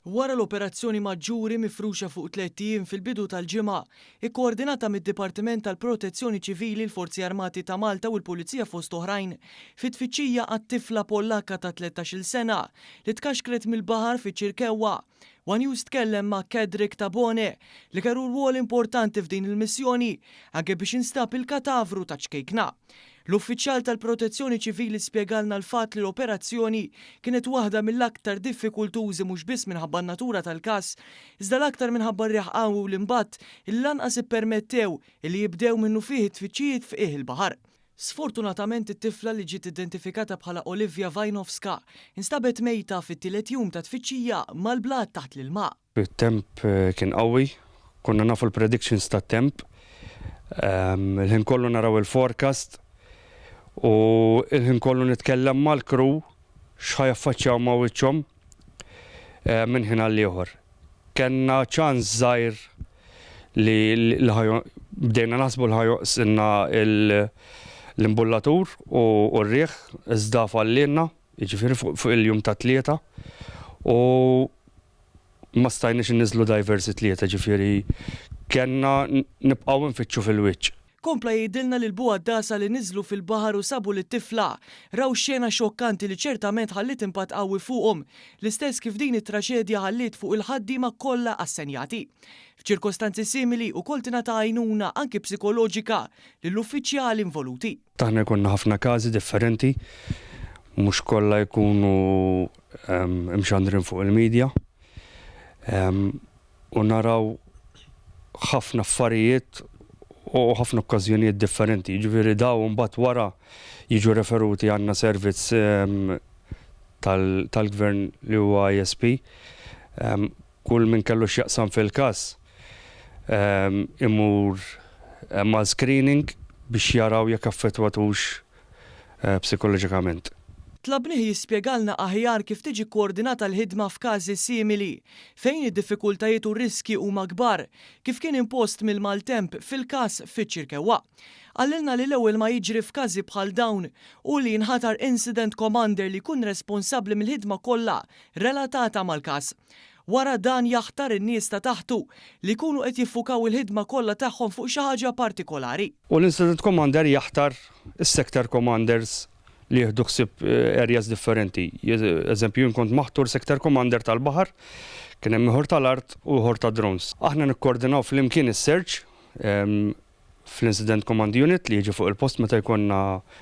Wara l-operazzjoni maġġuri mifruxa fuq 3 ijiem fil-bidu tal-ġimgħa, ikkoordinata mid-Dipartiment tal-Protezzjoni Ċivili, l-Forzi Armati ta' Malta u l-Pulizija fost oħrajn, fit-tfittxija għat-tifla Pollakka ta' 13-il sena li tkaxkret mill-baħar fiċ-Ċirkewwa. One News tkellem ma' Kedrick Tabone li kellu rwol importanti f'din il-missjoni anke biex instab il-katavru ta' ċkejkna. L-uffiċjal tal-Protezzjoni Ċivili spjegalna l-fatt li l-operazzjoni kienet waħda mill-aktar diffikultużi mhux biss minħabba n-natura tal-każ, iżda l-aktar minħabba r-riħ qawwi u l-imbatt il-lanqas ippermettew li jibdew minnu fih it-tfittxijiet fih il-baħar. Sfortunatament it-tifla li ġiet identifikata bħala Olivia Wajnowska instabet mejta fit-tielet jum ta' tfittxija mal-blat taħt l-ilma. Il-temp kien qawwi, konna nafu l-predictions tat-temp, il-ħin kollu naraw il-forecast u il-ħin kollu nitkellem mal-crew x'ħajaffaċċjaw ma' wiċċhom minn ħin għal ieħor. Kenna ċans żgħir li bdejna naħsbu li ħajoqsilna l-imbullatur u r-riħ iżda fallilna, jiġifieri fuq il-jum ta' tlieta u ma stajniex inniżlu divers it-tlieta, ġifieri kellna nibqgħu nfittxu fil-wiċċ. Kompla jgħidilna li l-buqa dasa li niżlu fil-baħar u sabu li t-tifla raw xena xokkanti li ċertament ħallit impatt qawwi fuqhom, l-istess kif din it-traċedja ħallit fuq il-ħaddiema kollha assenjati. F'ċirkostanzi simili wkoll tingħata għajnuna anke psikoloġika lill-uffiċjali involuti. Aħna jkollna ħafna każi differenti, mhux kollha jkunu imxandrin fuq il-medja u naraw ħafna affarijiet u ħafna okkażjonijiet differenti. Ġifieri daw mbagħad wara jiġu referuti għandna servizz tal-gvern li huwa ISP. Kull min kellu x'jaqsam fil-każ imur ma' screening biex jaraw jekk affettwatux psikoloġikament. Tlabnieh jispjegalna aħjar kif tiġi koordinata l-ħidma f'każi simili, fejn id-diffikultajiet u r-riski huma kbar, kif kien impost mill-maltemp fil-każ fiċ-Ċirkewwa. Għallilna li l-ewwel ma jiġri f'każi bħal dawn u li jinħatar incident commander li jkun responsabbli mill-ħidma kollha relatata mal-każ. Wara dan jaħtar in-nies ta' taħtu li jkunu qed jiffukaw il-ħidma kollha tagħhom fuq xi ħaġa partikolari. U l-incident commander jaħtar is-sector commanders li jieħdu ħsieb areas differenti. Eżempju, kont maħtur sector commander tal-baħar, kien hemm ieħor tal-art u ieħor ta' drones. Aħna nikkoordinaw flimkien is-search fl-incident command unit li jiġi fuq il-post meta jkollna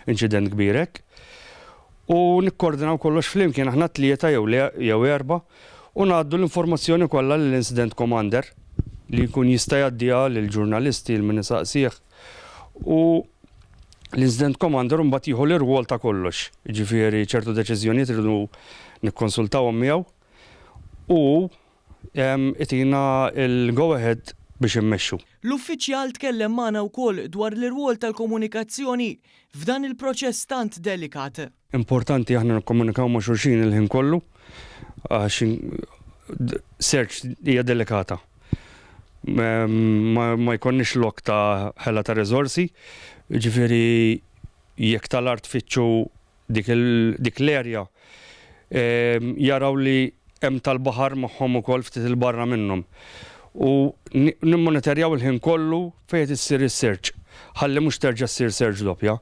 inċident kbir hekk. U nikkoordinaw kollox flimkien aħna tlieta jew erba' u ngħaddu l-informazzjoni kollha lill-incident commander li jkun jista' jgħaddiha lill-ġurnalisti l-min isaqsih. U l-incident commander mbagħad jieħu l-irwol ta' kollox. Jiġifieri ċertu deċiżjonijiet irridu nikkonsultawhom miegħu u itina l-go ahead biex immexxu. L-uffiċjal tkellem magħna wkoll dwar l-irwol tal-komunikazzjoni f'dan il-proċess tant delikat. Importanti aħna nikkomunikaw ma' xulxin il-ħin kollu għax search hija delikata. Ma jkollniex lok ta' ħela ta' riżorsi, ġifieri jekk tal-art fitxu dik l-erja jaraw li hemm tal-baħar magħhom ukoll ftit il-barra minnhom. U nimmonitorjaw il-ħin kollu fejn issir is-search. Ħalli mhux terġa' ssir search doppja.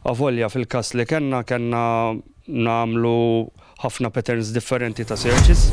Avolja fil-każ li kellna nagħmlu ħafna patterns differenti ta' searches.